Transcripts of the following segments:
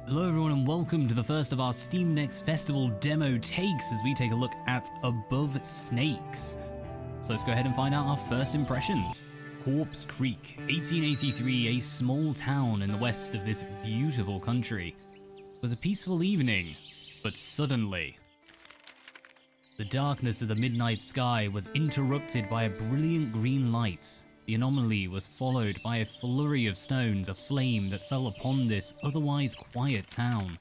Hello everyone and welcome to the first of our Steam Next Festival demo takes as we take a look at Above Snakes. So let's go ahead and find out our first impressions. Corpse Creek, 1883, a small town in the west of this beautiful country. It was a peaceful evening, but suddenly, the darkness of the midnight sky was interrupted by a brilliant green light. The anomaly was followed by a flurry of stones aflame that fell upon this otherwise quiet town.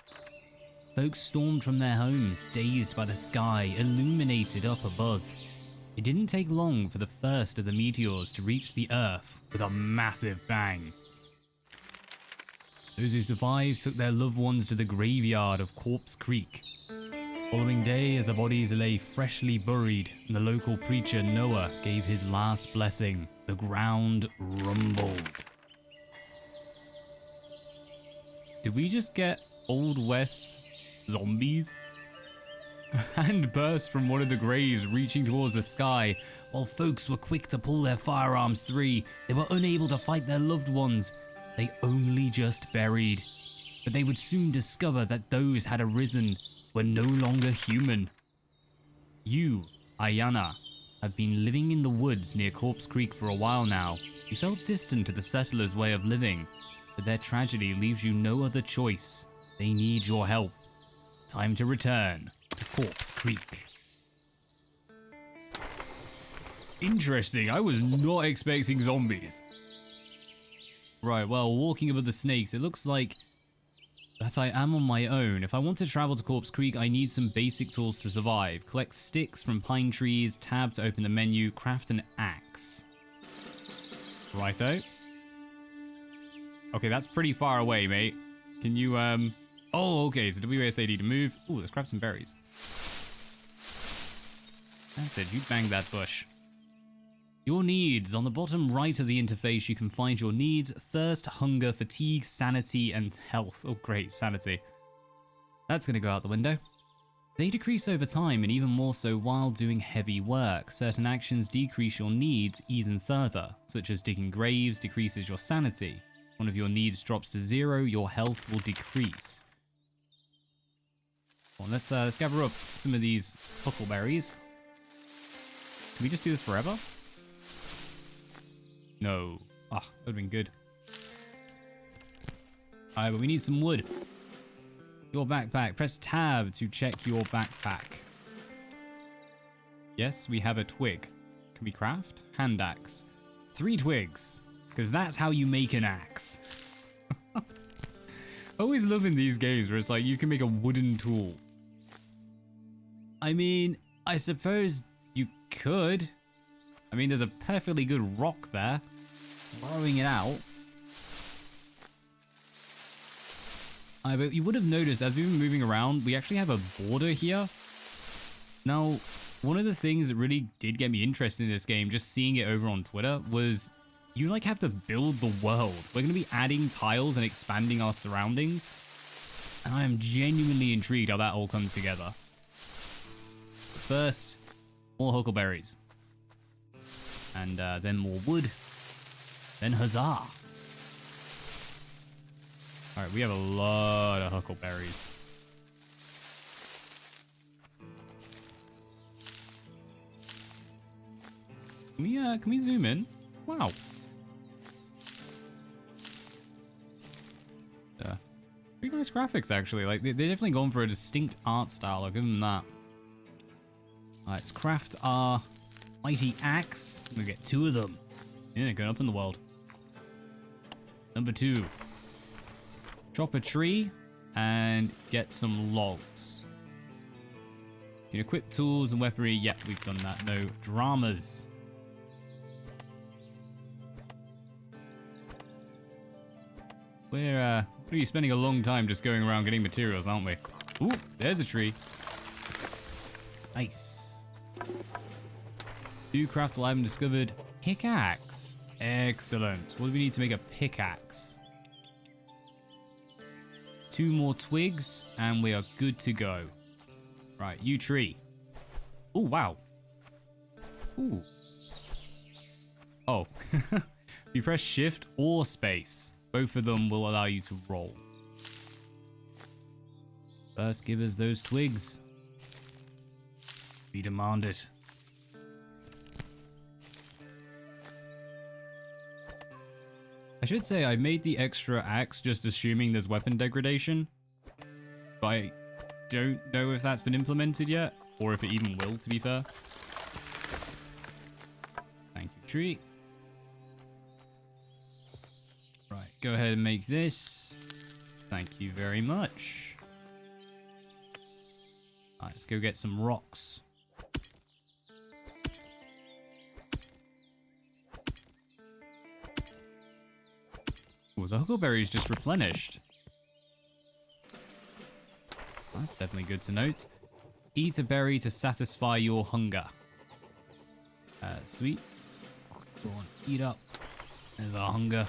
Folks stormed from their homes, dazed by the sky illuminated up above. It didn't take long for the first of the meteors to reach the Earth with a massive bang. Those who survived took their loved ones to the graveyard of Corpse Creek. Following day, as the bodies lay freshly buried, the local preacher Noah gave his last blessing. The ground rumbled. Did we just get Old West zombies? A hand burst from one of the graves, reaching towards the sky. While folks were quick to pull their firearms free, they were unable to fight their loved ones. They only just buried. But they would soon discover that those had arisen were no longer human. You, Ayana, have been living in the woods near Corpse Creek for a while now. You felt distant to the settlers' way of living, but their tragedy leaves you no other choice. They need your help. Time to return to Corpse Creek. Interesting, I was not expecting zombies. Right, well, walking above the snakes, it looks like that I am on my own. If I want to travel to Corpse Creek, I need some basic tools to survive. Collect sticks from pine trees, tab to open the menu, craft an axe. Righto. Okay, that's pretty far away, mate. Can you, Oh, okay, so WASD to move. Ooh, let's grab some berries. That's it, you banged that bush. Your needs. On the bottom right of the interface, you can find your needs: thirst, hunger, fatigue, sanity, and health. Oh, great, sanity. That's going to go out the window. They decrease over time, and even more so while doing heavy work. Certain actions decrease your needs even further, such as digging graves decreases your sanity. One of your needs drops to 0, your health will decrease. Well, let's gather up some of these huckleberries. Can we just do this forever? No. Ah, that would have been good. Alright, but we need some wood. Your backpack. Press tab to check your backpack. Yes, we have a twig. Can we craft? Hand axe. 3 twigs. Because that's how you make an axe. Always loving these games where it's like you can make a wooden tool. I mean, I suppose you could. I mean, there's a perfectly good rock there. Borrowing it out. But you would have noticed as we've been moving around, we actually have a border here. Now, one of the things that really did get me interested in this game, just seeing it over on Twitter, was you like have to build the world. We're going to be adding tiles and expanding our surroundings. And I am genuinely intrigued how that all comes together. First, more huckleberries. And then more wood. Then huzzah. Alright, we have a lot of huckleberries. Can we zoom in? Wow. Pretty nice graphics, actually. Like, they're definitely going for a distinct art style. I'll give them that. Alright, let's craft our mighty axe. I'm gonna get 2 of them. Yeah, going up in the world. Number 2. Chop a tree and get some logs. You can equip tools and weaponry. Yep, we've done that. No dramas. We're really spending a long time just going around getting materials, aren't we? Ooh, there's a tree. Nice. 2 craftable item discovered. Pickaxe. Excellent. What do we need to make a pickaxe? 2 more twigs, and we are good to go. Right, you tree. Oh, wow. Ooh. Oh. If you press shift or space, both of them will allow you to roll. First, give us those twigs. We demand it. I should say I made the extra axe just assuming there's weapon degradation. But I don't know if that's been implemented yet, or if it even will, to be fair. Thank you, tree. Right, go ahead and make this. Thank you very much. Alright, let's go get some rocks. Oh, the huckleberry's just replenished. That's definitely good to note. Eat a berry to satisfy your hunger. Sweet. Go on, eat up. There's our hunger.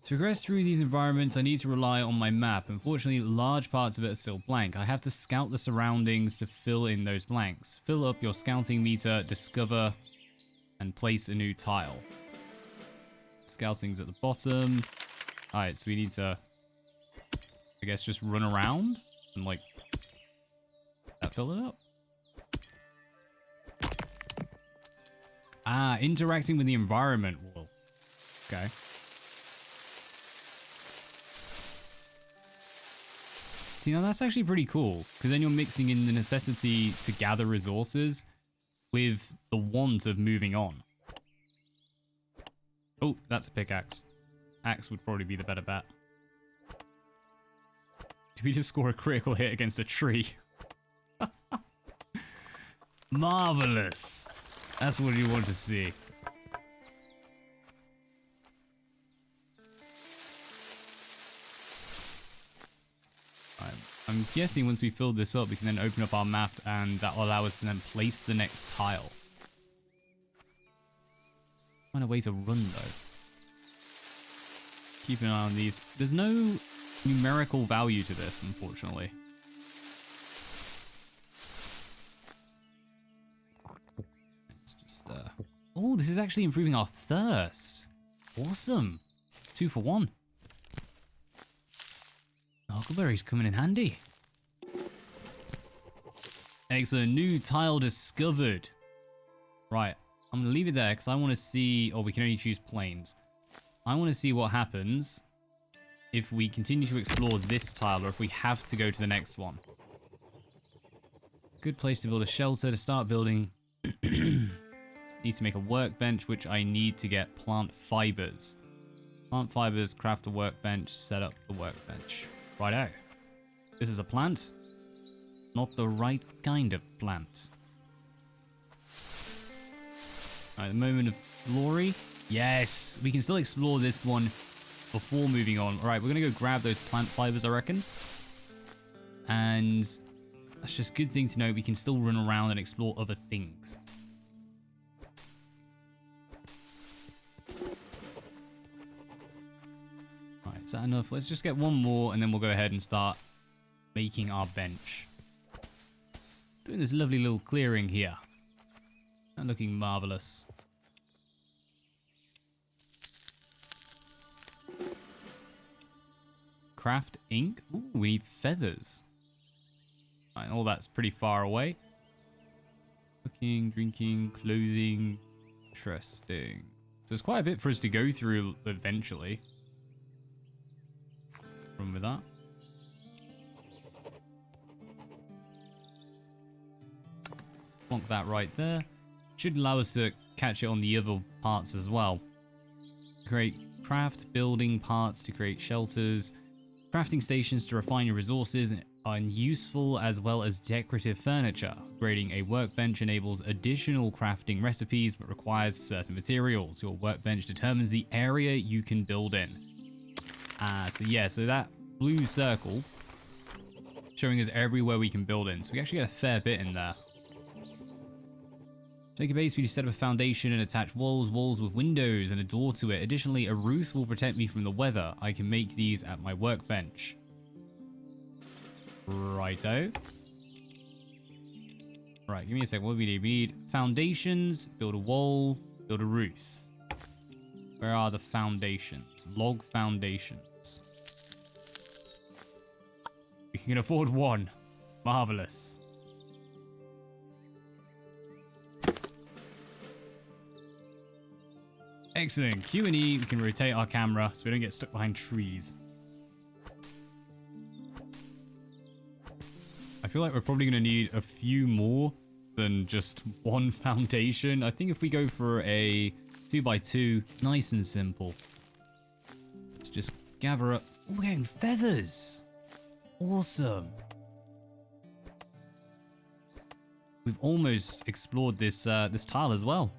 To progress through these environments, I need to rely on my map. Unfortunately, large parts of it are still blank. I have to scout the surroundings to fill in those blanks. Fill up your scouting meter, discover, and place a new tile. Scouting's at the bottom. Alright, so we need to, I guess, just run around and, like, that fill it up. Ah, interacting with the environment. Whoa. Okay. See, now that's actually pretty cool, because then you're mixing in the necessity to gather resources with the want of moving on. Oh, that's a pickaxe. Axe would probably be the better bet. Did we just score a critical hit against a tree? Marvelous. That's what you want to see. I'm guessing once we fill this up, we can then open up our map and that will allow us to then place the next tile. Find a way to run though. Keep an eye on these. There's no numerical value to this, unfortunately. It's just oh, this is actually improving our thirst. Awesome. 2 for 1. Huckleberry's coming in handy. Excellent. New tile discovered. Right. I'm going to leave it there because I want to see... Oh, we can only choose plains. I want to see what happens if we continue to explore this tile or if we have to go to the next one. Good place to build a shelter to start building. Need to make a workbench, which I need to get plant fibers. Plant fibers, craft a workbench, set up the workbench. Righto. This is a plant. Not the right kind of plant. Alright, the moment of glory. Yes! We can still explore this one before moving on. Alright, we're going to go grab those plant fibers, I reckon. And that's just a good thing to know. We can still run around and explore other things. Alright, is that enough? Let's just get one more and then we'll go ahead and start making our bench. Doing this lovely little clearing here. And looking marvelous. Craft ink. Ooh, we need feathers. Right, all that's pretty far away. Cooking, drinking, clothing. Interesting. So there's quite a bit for us to go through eventually. Run with that. Plonk that right there. Should allow us to catch it on the other parts as well. Create craft building parts to create shelters. Crafting stations to refine your resources are useful as well as decorative furniture. Upgrading a workbench enables additional crafting recipes but requires certain materials. Your workbench determines the area you can build in. So yeah, so that blue circle showing us everywhere we can build in. So we actually get a fair bit in there. Take a base, we just set up a foundation and attach walls with windows and a door to it. Additionally, a roof will protect me from the weather. I can make these at my workbench. Righto. Right, give me a sec. What do we need? We need foundations, build a wall, build a roof. Where are the foundations? Log foundations. We We can afford one. Marvelous. Excellent. Q and E, we can rotate our camera so we don't get stuck behind trees. I feel like we're probably going to need a few more than just one foundation. I think if we go for a 2x2, nice and simple. Let's just gather up. Oh, we're getting feathers. Awesome. We've almost explored this this tile as well.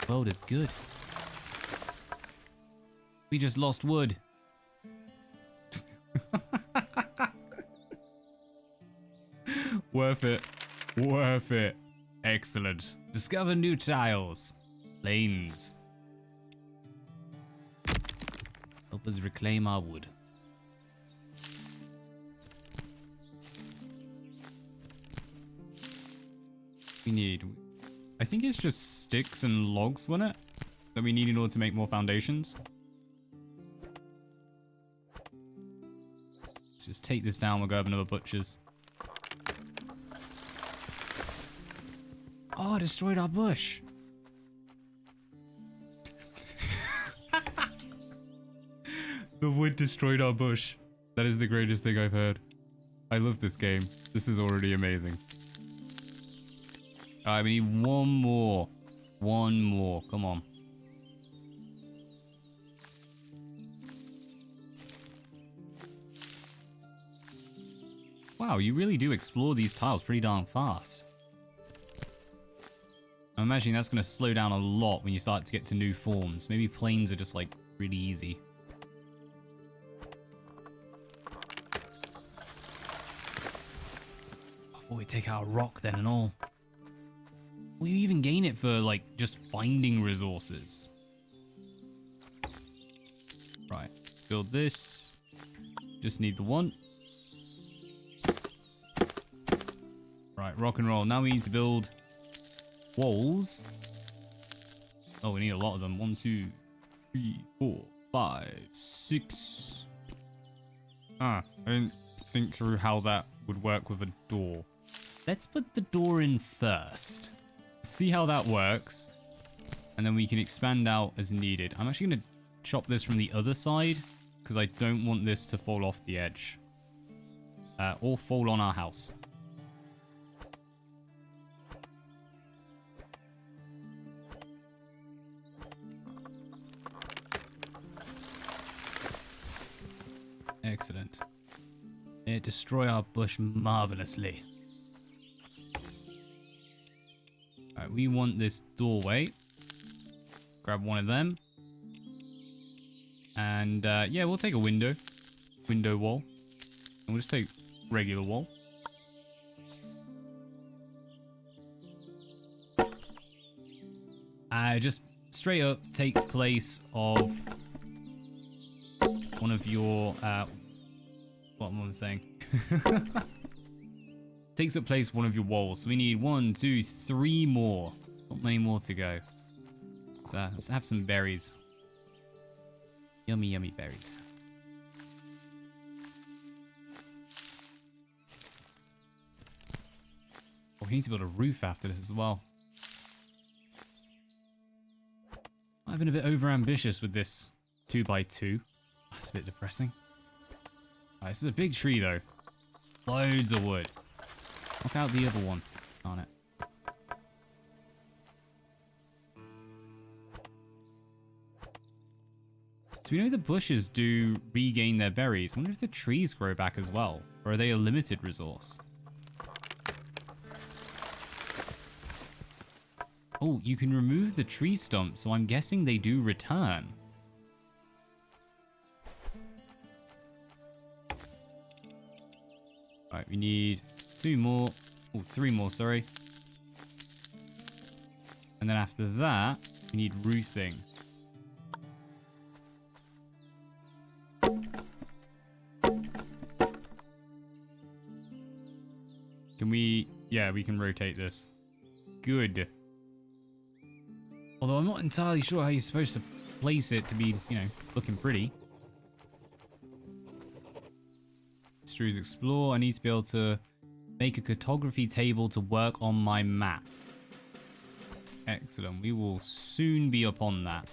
World is good. We just lost wood. Worth it. Worth it. Excellent. Discover new tiles. Lanes. Help us reclaim our wood. We need... I think it's just sticks and logs, wasn't it? That we need in order to make more foundations. Let's just take this down. We'll go have another butcher's. Oh, I destroyed our bush. The wood destroyed our bush. That is the greatest thing I've heard. I love this game. This is already amazing. Alright, we need one more. One more. Come on. Wow, you really do explore these tiles pretty darn fast. I'm imagining that's going to slow down a lot when you start to get to new forms. Maybe planes are just like really easy. I thought we'd take out a rock then and all. Will you even gain it for like just finding resources? Right, let's build this. Just need the one. Right, rock and roll. Now we need to build walls. Oh, we need a lot of them. 1, 2, 3, 4, 5, 6. I didn't think through how that would work with a door. Let's put the door in first. See how that works. And then we can expand out as needed. I'm actually going to chop this from the other side because I don't want this to fall off the edge. Or fall on our house. Excellent. It destroy our bush marvelously. Alright, we want this doorway. Grab one of them. And yeah, we'll take a window. Window wall. And we'll just take regular wall. Just straight up takes place of one of your what am I saying? Takes up place one of your walls. So we need 1, 2, 3 more. Not many more to go. So let's have some berries. Yummy, yummy berries. Oh, we need to build a roof after this as well. I've been a bit over-ambitious with this 2x2. That's a bit depressing. Alright, this is a big tree though. Loads of wood. Knock out the other one on it. Do we know the bushes do regain their berries? I wonder if the trees grow back as well. Or are they a limited resource? Oh, you can remove the tree stump, so I'm guessing they do return. Alright, we need 2 more. Oh, 3 more, sorry. And then after that, we need roofing. Can we... Yeah, we can rotate this. Good. Although I'm not entirely sure how you're supposed to place it to be, you know, looking pretty. Histories explore. I need to be able to make a cartography table to work on my map. Excellent. We will soon be upon that.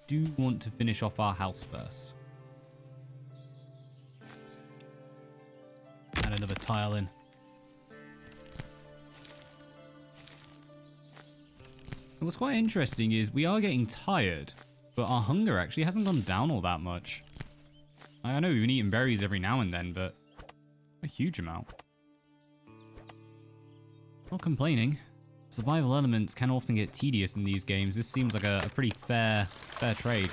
Do want to finish off our house first. Add another tile in. And what's quite interesting is we are getting tired, but our hunger actually hasn't gone down all that much. I know we've been eating berries every now and then, but a huge amount. Not complaining. Survival elements can often get tedious in these games. This seems like a pretty fair trade.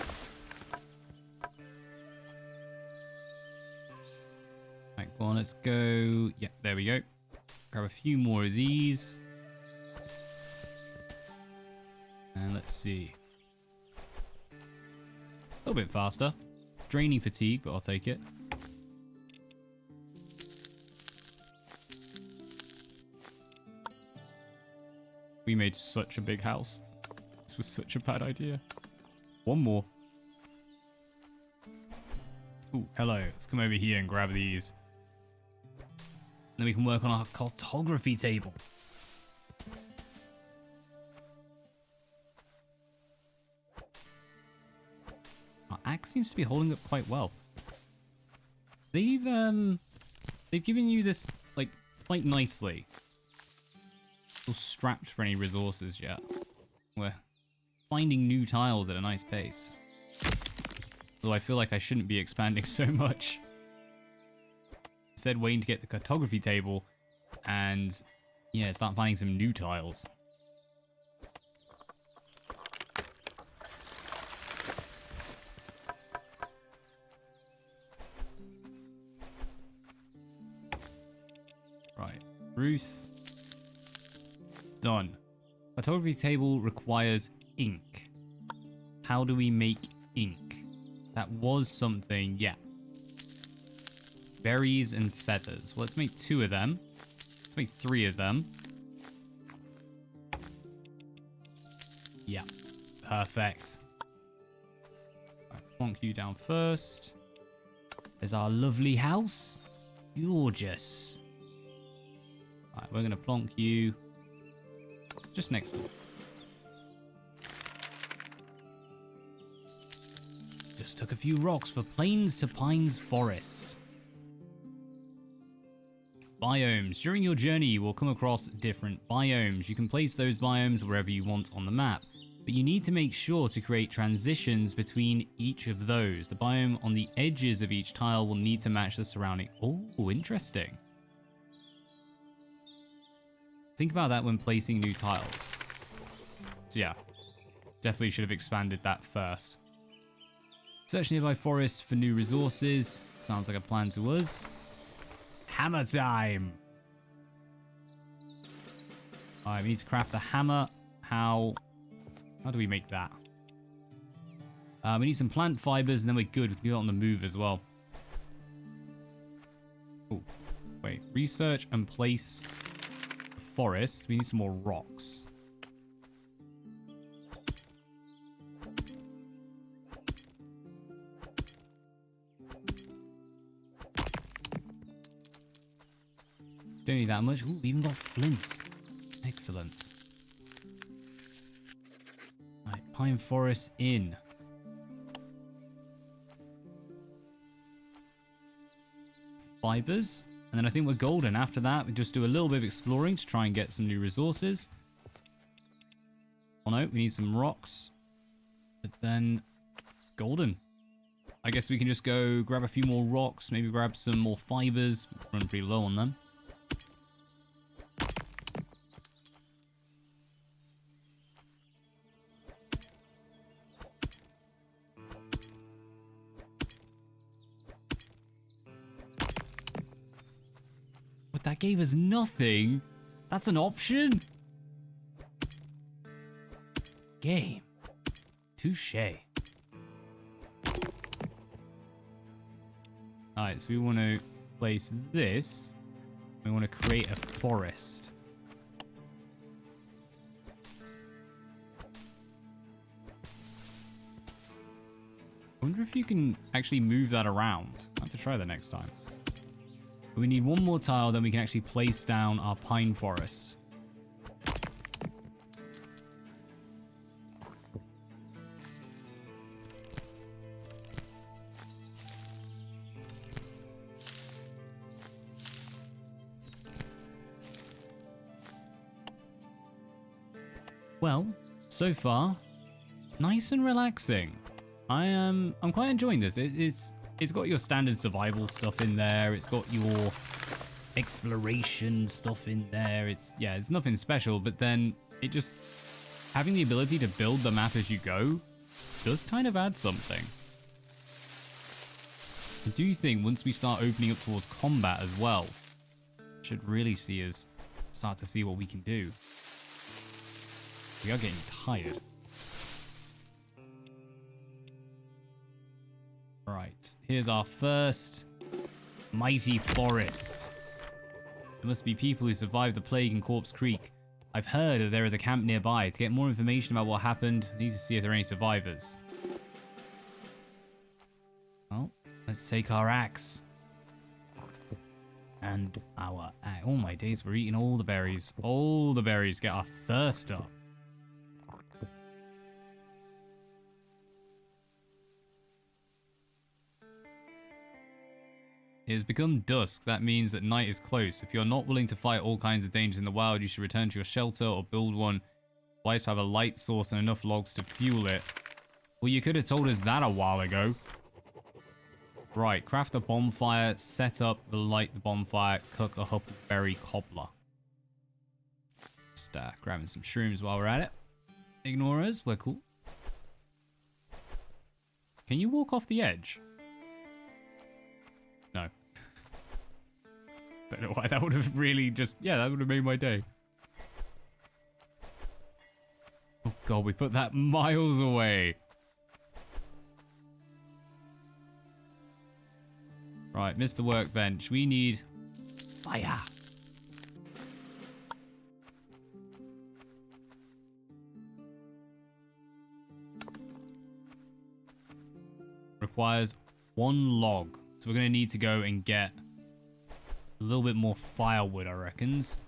Right, go on, let's go. Yeah, there we go. Grab a few more of these. And let's see. A little bit faster. Draining fatigue, but I'll take it. We made such a big house. This was such a bad idea. One more. Ooh, hello. Let's come over here and grab these. Then we can work on our cartography table. Our axe seems to be holding up quite well. They've given you this, like, quite nicely. Still strapped for any resources yet. We're finding new tiles at a nice pace. Though I feel like I shouldn't be expanding so much. Instead, waiting to get the cartography table and, yeah, start finding some new tiles. Right, Ruth. Done. Cartography table requires ink. How do we make ink? That was something, yeah. Berries and feathers. Well, let's make 2 of them. Let's make 3 of them. Yeah, perfect. Right, plonk you down first. There's our lovely house. Gorgeous. Alright, we're going to plonk you just next door. Just took a few rocks for Plains to Pines Forest. Biomes. During your journey, you will come across different biomes. You can place those biomes wherever you want on the map, but you need to make sure to create transitions between each of those. The biome on the edges of each tile will need to match the surrounding. Oh, interesting. Think about that when placing new tiles. So yeah, definitely should have expanded that first. Search nearby forest for new resources. Sounds like a plan to us. Hammer time! Alright, we need to craft a hammer. How do we make that? We need some plant fibers and then we're good. We can do it on the move as well. Oh, wait. Research and place a forest. We need some more rocks. Don't need that much. Ooh, we even got flint. Excellent. Right, pine forest in. Fibers. And then I think we're golden. After that, we just do a little bit of exploring to try and get some new resources. Oh no, we need some rocks. But then, golden. I guess we can just go grab a few more rocks. Maybe grab some more fibers. Run pretty low on them. That gave us nothing. That's an option. Game. Touche. Alright, so we want to place this. We want to create a forest. I wonder if you can actually move that around. I'll have to try that next time. We need one more tile, then we can actually place down our pine forest. Well, so far, nice and relaxing. I'm quite enjoying this. It's got your standard survival stuff in there. It's got your exploration stuff in there. It's nothing special, but then it just having the ability to build the map as you go does kind of add something. I do think once we start opening up towards combat as well, should really see us start to see what we can do. We are getting tired. Right, here's our first mighty forest. There must be people who survived the plague in Corpse Creek. I've heard that there is a camp nearby. To get more information about what happened, I need to see if there are any survivors. Well, let's take our axe. And our axe. Oh my days, we're eating all the berries. All the berries, get our thirst up. It has become dusk. That means that night is close. If you're not willing to fight all kinds of dangers in the wild, you should return to your shelter or build one. Wise to have a light source and enough logs to fuel it. Well, you could have told us that a while ago. Right, craft a bonfire, set up the light the bonfire, cook a huckleberry cobbler. Just grabbing some shrooms while we're at it. Ignore us, we're cool. Can you walk off the edge? No. Don't know why. That would have really just... Yeah, that would have made my day. Oh god, we put that miles away. Right, Mr. Workbench. We need fire. Requires 1 log. So we're going to need to go and get a little bit more firewood, I reckons.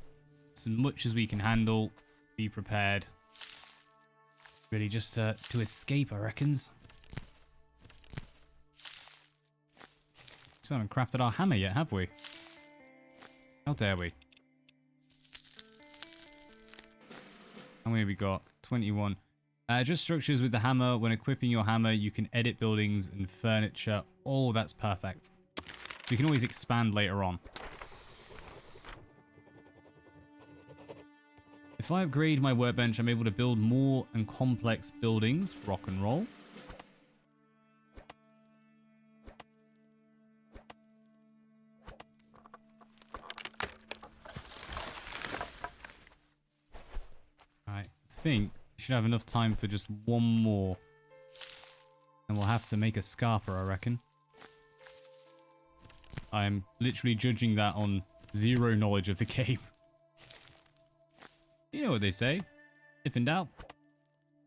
As much as we can handle. Be prepared. Really just to escape, I reckons. Still haven't crafted our hammer yet, have we? How dare we? How many have we got? 21. Adjust structures with the hammer. When equipping your hammer, you can edit buildings and furniture. Oh, that's perfect. We can always expand later on. If I upgrade my workbench, I'm able to build more and complex buildings. Rock and roll. I think we should have enough time for just one more. And we'll have to make a scarper, I reckon. I'm literally judging that on 0 knowledge of the game. You know what they say. If in doubt,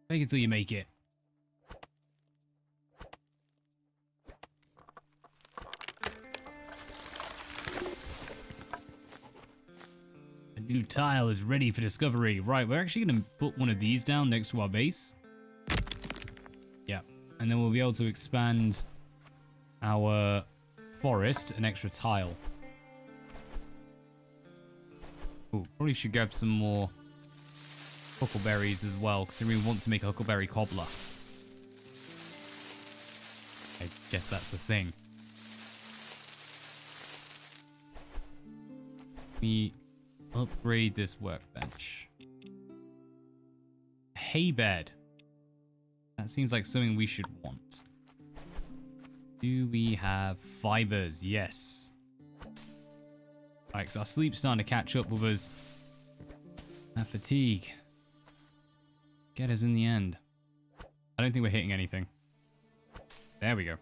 fake it till you make it. A new tile is ready for discovery. Right, we're actually going to put one of these down next to our base. Yeah, and then we'll be able to expand our forest an extra tile. Ooh, probably should grab some more huckleberries as well, because I really want to make a huckleberry cobbler. I guess that's the thing. We upgrade this workbench. Hay bed. That seems like something we should want. Do we have fibers? Yes. Right, because our sleep's starting to catch up with us. That fatigue. Get us in the end. I don't think we're hitting anything. There we go.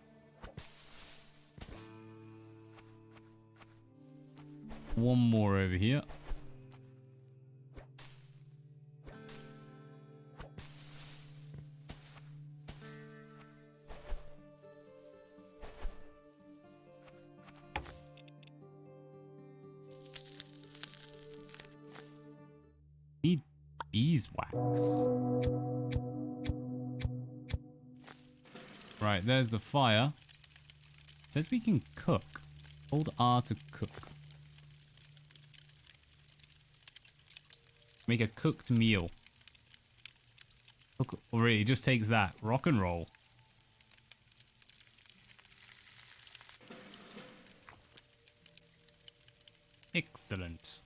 One more over here. Beeswax. Right, there's the fire. It says we can cook. Hold R to cook. Make a cooked meal. Cook, or really, it just takes that. Rock and roll. Excellent.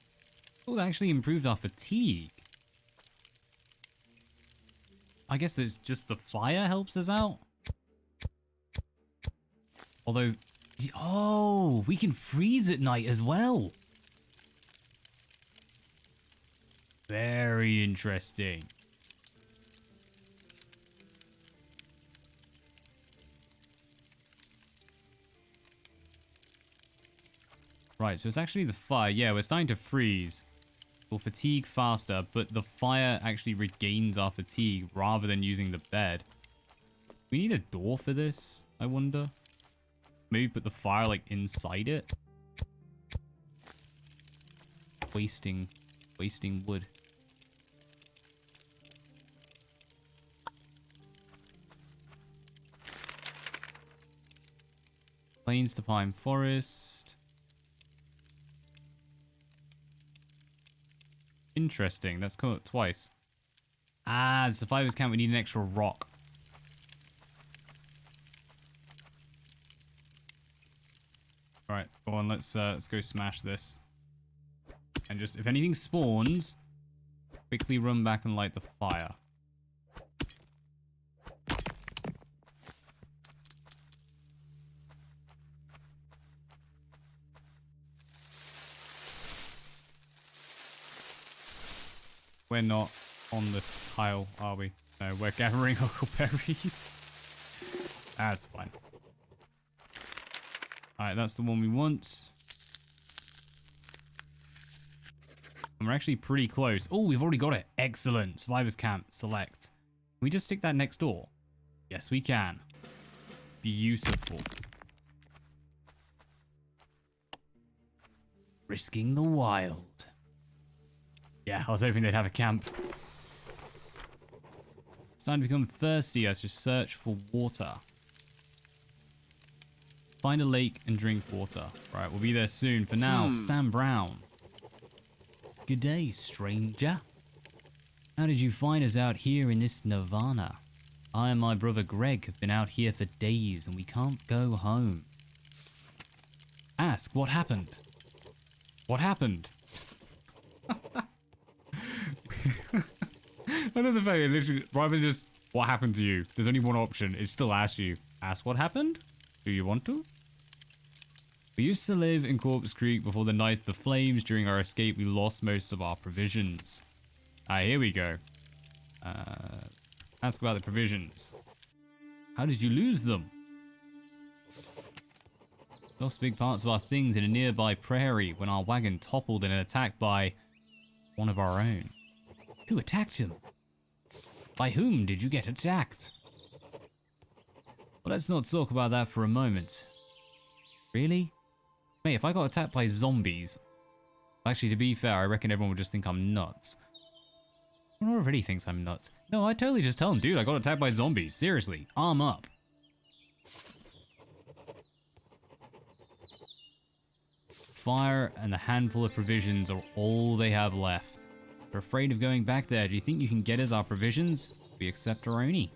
Oh, that actually improved our fatigue. I guess it's just the fire helps us out. Although, oh, we can freeze at night as well. Very interesting. Right, so it's actually the fire. Yeah, we're starting to freeze. We'll fatigue faster, but the fire actually regains our fatigue rather than using the bed. We need a door for this, I wonder. Maybe put the fire, like, inside it. Wasting wood. Plains to pine forest. Interesting. That's come up twice. Ah, the survivors camp. We need an extra rock. All right, go on. Let's go smash this. And just if anything spawns, quickly run back and light the fire. We're not on the tile, are we? No, we're gathering huckleberries. That's fine. Alright, that's the one we want. And we're actually pretty close. Oh, we've already got it. Excellent. Survivors camp, select. Can we just stick that next door? Yes, we can. Beautiful. Risking the wild. Yeah, I was hoping they'd have a camp. It's time to become thirsty. Let's just search for water. Find a lake and drink water. Right, we'll be there soon. For now, Sam Brown. Good day, stranger. How did you find us out here in this nirvana? I and my brother Greg have been out here for days and we can't go home. Ask, what happened? What happened? I love the fact that literally, rather than just, what happened to you? There's only one option. It still asks you. Ask what happened? Do you want to? We used to live in Corpse Creek before the night of the flames. During our escape, we lost most of our provisions. Ah, here we go. Ask about the provisions. How did you lose them? Lost big parts of our things in a nearby prairie when our wagon toppled in an attack by one of our own. Who attacked him? By whom did you get attacked? Well, let's not talk about that for a moment. Really? Mate, if I got attacked by zombies... Actually, to be fair, I reckon everyone would just think I'm nuts. Everyone already thinks I'm nuts. No, I'd totally just tell them, dude, I got attacked by zombies. Seriously, arm up. Fire and the handful of provisions are all they have left. We're afraid of going back there. Do you think you can get us our provisions? We accept our only.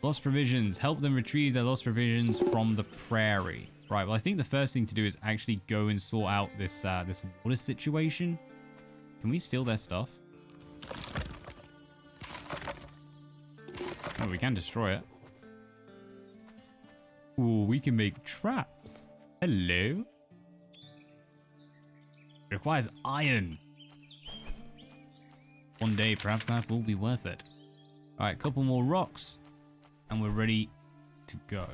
Lost provisions. Help them retrieve their lost provisions from the prairie. Right, well, I think the first thing to do is actually go and sort out this this water situation. Can we steal their stuff? Oh, we can destroy it. Ooh, we can make traps. Hello. It requires iron. One day, perhaps that will be worth it. All right, couple more rocks, and we're ready to go.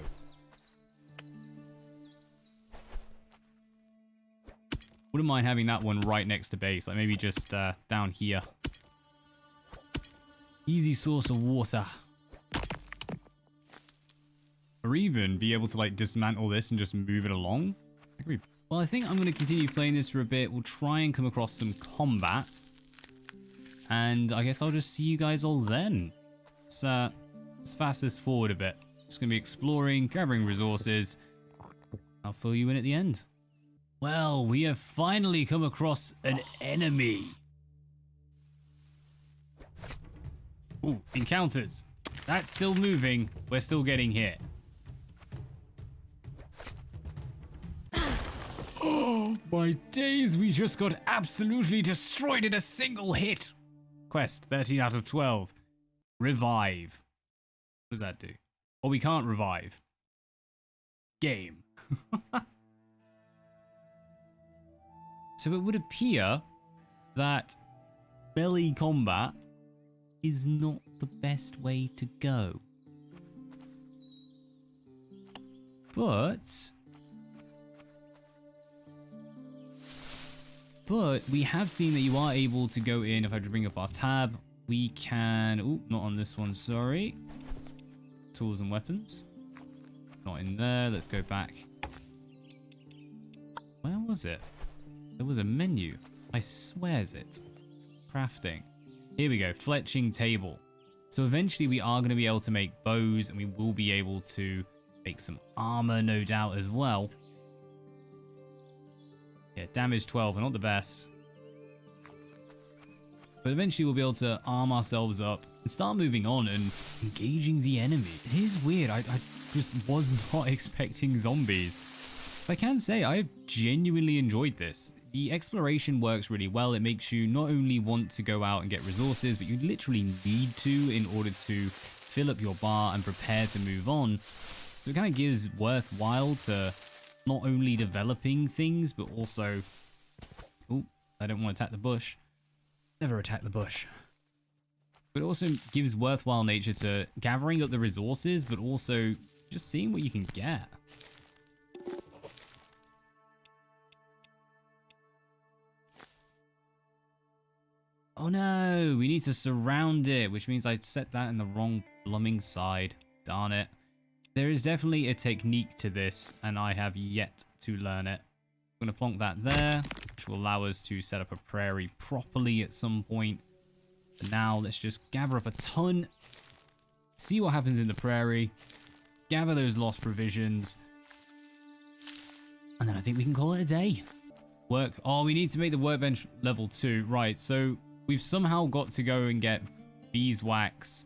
Wouldn't mind having that one right next to base, like maybe just down here. Easy source of water. Or even be able to like dismantle this and just move it along. Well, I think I'm going to continue playing this for a bit. We'll try and come across some combat. And I guess I'll just see you guys all then. Let's fast this forward a bit. Just going to be exploring, gathering resources. I'll fill you in at the end. Well, we have finally come across an enemy. Ooh, encounters. That's still moving. We're still getting hit. Oh my days, we just got absolutely destroyed in a single hit. Quest 13 out of 12. Revive. What does that do? Oh, we can't revive. Game. So it would appear that melee combat is not the best way to go. But we have seen that you are able to go in. If I bring up our tab, we can... Oh, not on this one, sorry. Tools and weapons. Not in there. Let's go back. Where was it? There was a menu. I swears it. Crafting. Here we go. Fletching table. So eventually we are going to be able to make bows, and we will be able to make some armor, no doubt, as well. Yeah, damage 12, not the best. But eventually we'll be able to arm ourselves up and start moving on and engaging the enemy. It is weird. I just was not expecting zombies. But I can say I've genuinely enjoyed this. The exploration works really well. It makes you not only want to go out and get resources, but you literally need to in order to fill up your bar and prepare to move on. So it kind of gives worthwhile to not only developing things, but also... Oh, I don't want to attack the bush. Never attack the bush. But it also gives worthwhile nature to gathering up the resources, but also just seeing what you can get. Oh no, we need to surround it, which means I set that in the wrong blooming side. Darn it. There is definitely a technique to this, and I have yet to learn it. I'm going to plonk that there, which will allow us to set up a prairie properly at some point. But now let's just gather up a ton, see what happens in the prairie, gather those lost provisions, and then I think we can call it a day. Work. Oh, we need to make the workbench level 2. Right, so we've somehow got to go and get beeswax.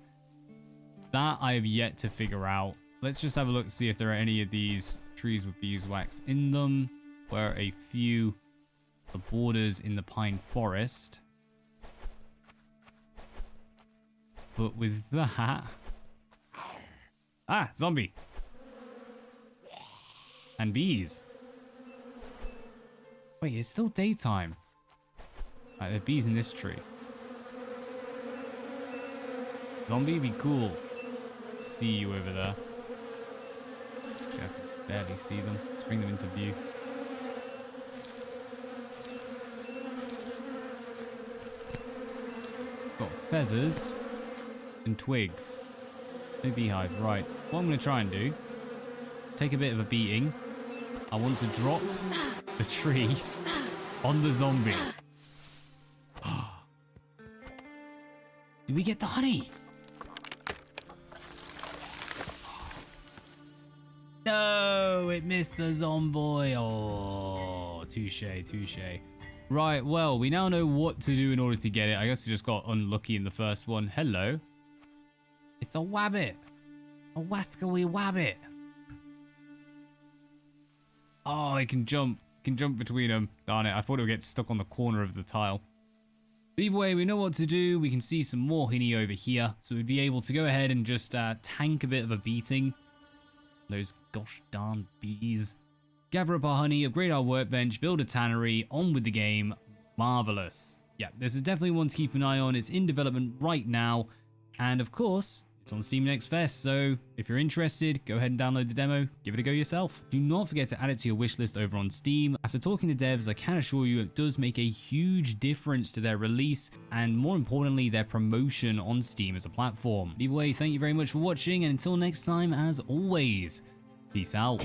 That I have yet to figure out. Let's just have a look to see if there are any of these trees with beeswax in them. Where a few the borders in the pine forest. But with that... Ah, zombie. And bees. Wait, it's still daytime. Right, there are bees in this tree. Zombie, be cool. See you over there. Actually, I can barely see them. Let's bring them into view. Got feathers and twigs. No beehive. Right. What I'm going to try and do, take a bit of a beating. I want to drop the tree on the zombie. Do we get the honey? No, it missed the zombie. Oh, touche, touche. Right, well, we now know what to do in order to get it. I guess we just got unlucky in the first one. Hello. It's a wabbit. A wascally wabbit. Oh, it can jump. Can jump between them. Darn it, I thought it would get stuck on the corner of the tile. But either way, we know what to do. We can see some more honey over here. So we'd be able to go ahead and just tank a bit of a beating. Those gosh darn bees. Gather up our honey, upgrade our workbench, build a tannery, on with the game. Marvelous. Yeah, this is definitely one to keep an eye on. It's in development right now. And of course, it's on Steam Next Fest, so if you're interested, go ahead and download the demo, give it a go yourself. Do not forget to add it to your wishlist over on Steam. After talking to devs, I can assure you it does make a huge difference to their release, and more importantly, their promotion on Steam as a platform. Either way, thank you very much for watching, and until next time, as always, peace out.